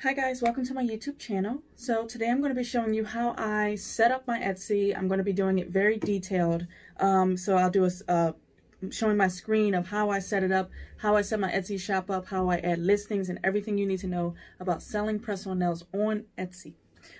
Hi guys, welcome to my YouTube channel. So today I'm going to be showing you how I set up my Etsy. I'm going to be doing it very detailed. So I'll do showing my screen of how I set it up, how I set my Etsy shop up, how I add listings, and everything you need to know about selling press-on nails on Etsy.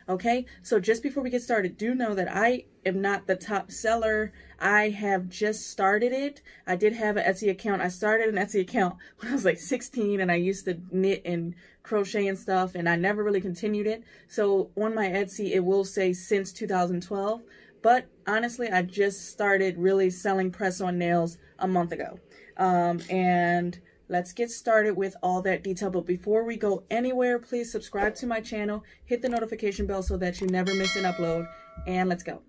Okay, so just before we get started, do know that I am not the top seller. I have just started it. I did have an Etsy account. I started an Etsy account when I was like 16 and I used to knit and crochet and stuff, and I never really continued it. So on my Etsy, it will say since 2012. But honestly, I just started really selling press-on nails a month ago. And let's get started with all that detail. But before we go anywhere, please subscribe to my channel, hit the notification bell so that you never miss an upload, and let's go.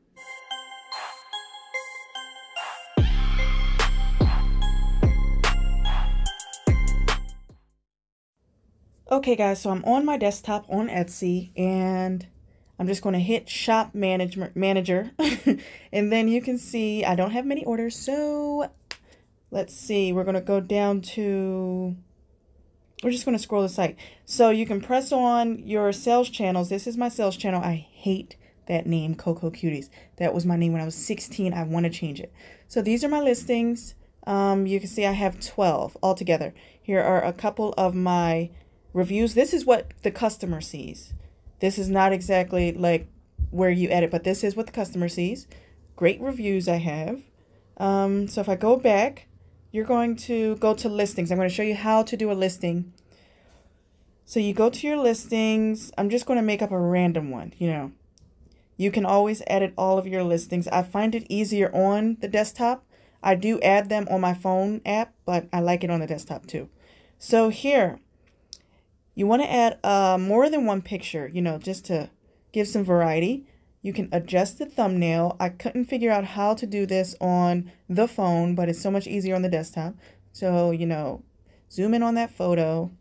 Okay guys, so I'm on my desktop on Etsy, and I'm just going to hit Shop Manager, and then you can see I don't have many orders, so let's see, we're going to go down to, we're just going to scroll the site. So you can press on your sales channels. This is my sales channel. I hate that name, Coco Cuties. That was my name when I was 16. I want to change it. So these are my listings. You can see I have 12 altogether. Here are a couple of my reviews. This is what the customer sees. This is not exactly like where you edit, but this is what the customer sees. Great reviews I have. So if I go back, you're going to go to listings. I'm going to show you how to do a listing. So you go to your listings. I'm just going to make up a random one. You can always edit all of your listings. I find it easier on the desktop. I do add them on my phone app, but I like it on the desktop too. So here, you want to add more than one picture, just to give some variety. You can adjust the thumbnail. I couldn't figure out how to do this on the phone, but it's so much easier on the desktop. So, zoom in on that photo.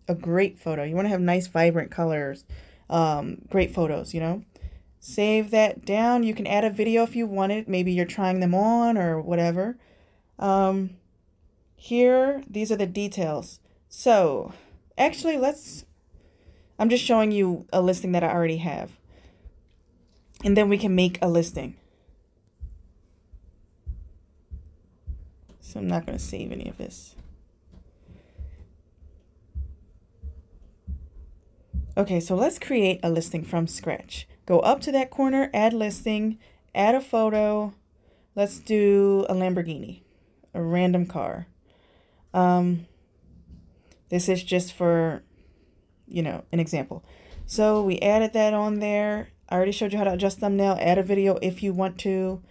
A great photo. You want to have nice, vibrant colors. Great photos, Save that down. You can add a video if you want it. Maybe you're trying them on or whatever. Here, these are the details. So, actually, I'm just showing you a listing that I already have. And then we can make a listing. So I'm not going to save any of this. Okay, so let's create a listing from scratch. Go up to that corner, add listing, add a photo. Let's do a Lamborghini, a random car. This is just for, an example. So we added that on there. I already showed you how to adjust thumbnail, add a video if you want to.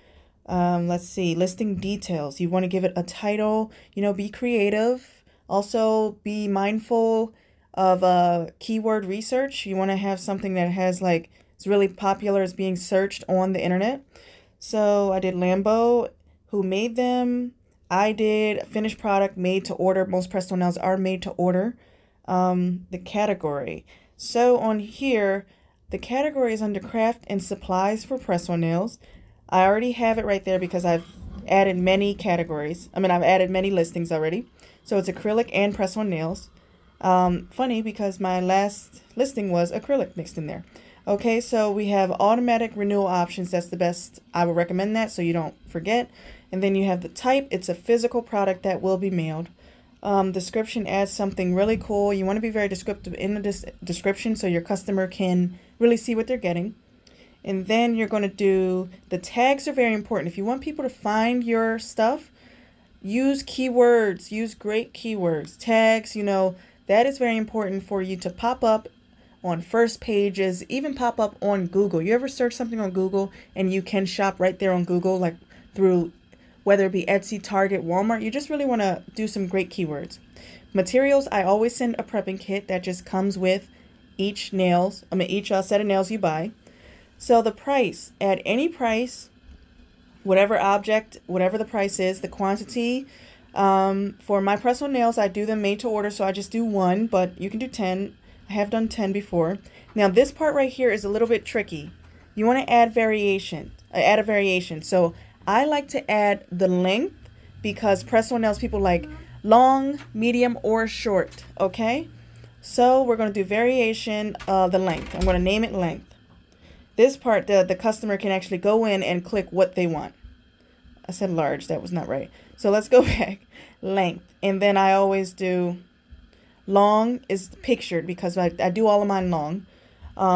Let's see, listing details. You want to give it a title, be creative. Also be mindful of keyword research. You want to have something that has it's really popular, is being searched on the internet. So I did Lambo, who made them. I did finished product, made to order. Most press-on nails are made to order. The category. So on here, the category is under craft and supplies for press-on nails. I already have it right there because I've added many categories. I've added many listings already. So it's acrylic and press-on nails. Funny because my last listing was acrylic mixed in there. Okay, so we have automatic renewal options. That's the best. I would recommend that so you don't forget. And then you have the type. It's a physical product that will be mailed. Description adds something really cool. You want to be very descriptive in the description so your customer can really see what they're getting. And then you're going to do, the tags are very important. If you want people to find your stuff, use keywords, use great keywords. Tags, that is very important for you to pop up on first pages, even pop up on Google. You ever search something on Google and you can shop right there on Google, like through whether it be Etsy, Target, Walmart? You just really want to do some great keywords. Materials, I always send a prepping kit that just comes with each set of nails you buy. So the price, add any price, whatever object, whatever the price is, the quantity. For my press-on nails, I do them made to order, so I just do 1, but you can do 10. I have done 10 before. Now this part right here is a little bit tricky. You want to add a variation. So I like to add the length because press-on nails people like long, medium, or short, okay? So we're going to do variation, the length. I'm going to name it length. This part, the customer can actually go in and click what they want. I said large, that was not right. So let's go back. Length. And then I always do long is pictured because I do all of mine long.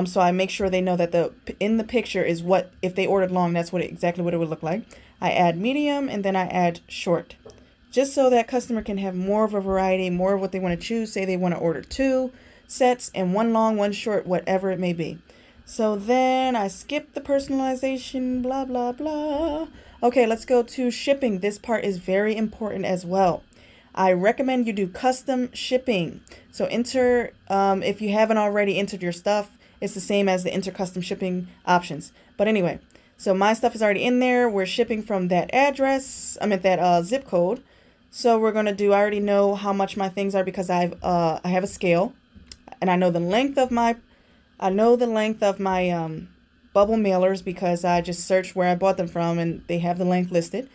So I make sure they know that in the picture is what, if they ordered long, that's exactly what it would look like. I add medium and then I add short. Just so that customer can have more of a variety, more of what they want to choose. Say they want to order 2 sets and 1 long, 1 short, whatever it may be. So then I skip the personalization, blah, blah, blah. Okay, let's go to shipping. This part is very important as well. I recommend you do custom shipping. So enter, if you haven't already entered your stuff, it's the same as the enter custom shipping options. But anyway, so my stuff is already in there. We're shipping from that address, that zip code. So we're going to do, I already know how much my things are because I have a scale. And I know the length of my, bubble mailers because I just searched where I bought them from and they have the length listed.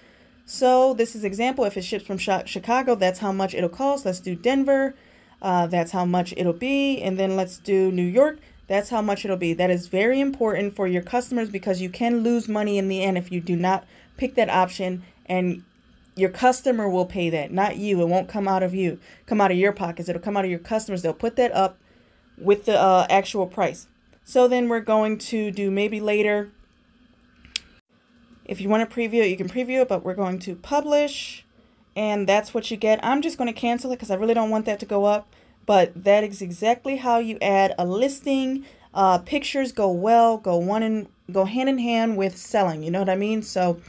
So this is example. If it ships from Chicago, that's how much it'll cost. Let's do Denver. That's how much it'll be. And then let's do New York. That's how much it'll be. That is very important for your customers because you can lose money in the end if you do not pick that option, and your customer will pay that, not you. It won't come out of your pockets. It'll come out of your customers. They'll put that up with the actual price. So then we're going to do maybe later. If you want to preview it, you can preview it, but we're going to publish, and that's what you get. I'm just going to cancel it because I really don't want that to go up, but that is exactly how you add a listing. Pictures go hand in hand with selling, you know what I mean? So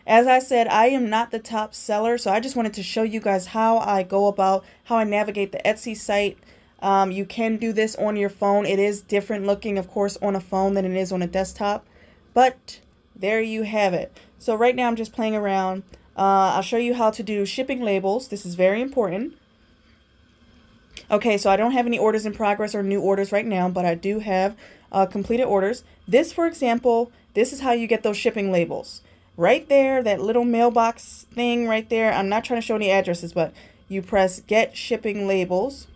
as I said, I am not the top seller, so I just wanted to show you guys how I go about, how I navigate the Etsy site. You can do this on your phone. It is different looking, of course, on a phone than it is on a desktop, but there you have it. So right now I'm just playing around. I'll show you how to do shipping labels. This is very important. Okay, so I don't have any orders in progress or new orders right now, but I do have completed orders. This, for example, this is how you get those shipping labels. Right there, that little mailbox thing right there. I'm not trying to show any addresses, but you press Get Shipping Labels,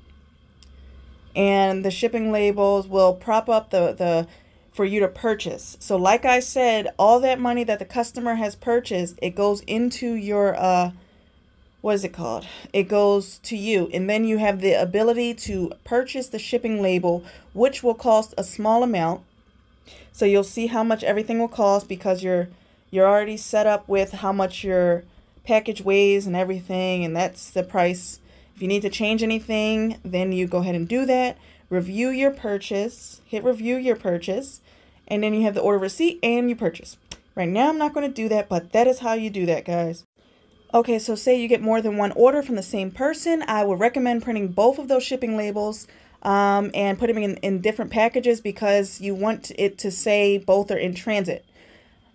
and the shipping labels will prop up for you to purchase. So like I said, all that money that the customer has purchased, it goes into your what is it called? It goes to you, and then you have the ability to purchase the shipping label, which will cost a small amount. So you'll see how much everything will cost because you're already set up with how much your package weighs and everything, and that's the price. If you need to change anything, then you go ahead and do that. Review your purchase, hit review your purchase, and then you have the order receipt and you purchase. Right now I'm not going to do that, but that is how you do that, guys. Okay, so say you get more than one order from the same person, I would recommend printing both of those shipping labels and putting them in different packages because you want it to say both are in transit.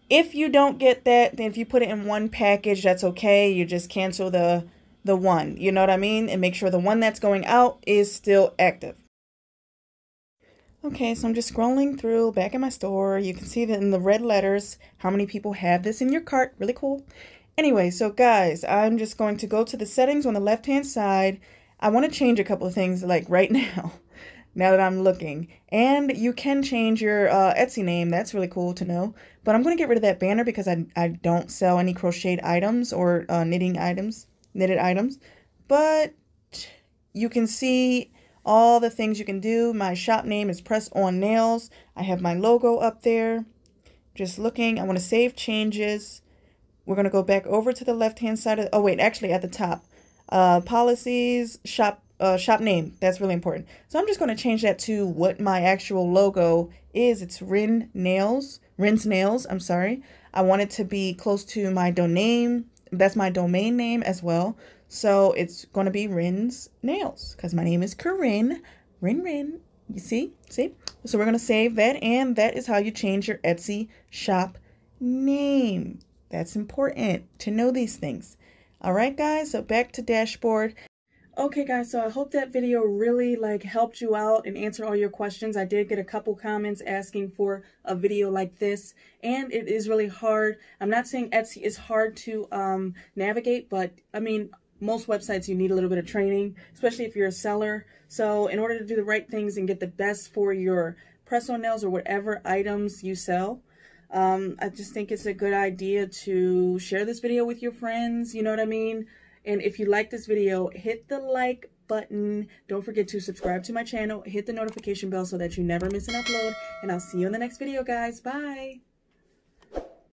If you don't get that, then if you put it in one package, that's okay. You just cancel the one, you know what I mean? And make sure the one that's going out is still active. Okay, so I'm just scrolling through back in my store. You can see that in the red letters how many people have this in your cart. Really cool. Anyway, so guys, I'm just going to go to the settings on the left-hand side. I want to change a couple of things like right now, now that I'm looking. And you can change your Etsy name. That's really cool to know. But I'm going to get rid of that banner because I don't sell any crocheted items or knitted items. But you can see all the things you can do. My shop name is Press On Nails. I have my logo up there. Just looking. I want to save changes. We're going to go back over to the left-hand side. Oh, wait, actually at the top. Policies, shop name. That's really important. So I'm just going to change that to what my actual logo is. It's Rin's Nails. I'm sorry. I want it to be close to my domain. That's my domain name as well. So it's going to be Rin's Nails because my name is Corinne. Rin. You see? So we're going to save that, and that is how you change your Etsy shop name. That's important to know these things. All right, guys, so back to dashboard. Okay, guys, so I hope that video really helped you out and answered all your questions. I did get a couple comments asking for a video like this, and it is really hard. I'm not saying Etsy is hard to navigate, but I mean, most websites, you need a little bit of training, especially if you're a seller. So in order to do the right things and get the best for your press-on nails or whatever items you sell, I just think it's a good idea to share this video with your friends, you know what I mean? And if you like this video, hit the like button. Don't forget to subscribe to my channel, hit the notification bell so that you never miss an upload, and I'll see you in the next video, guys. Bye.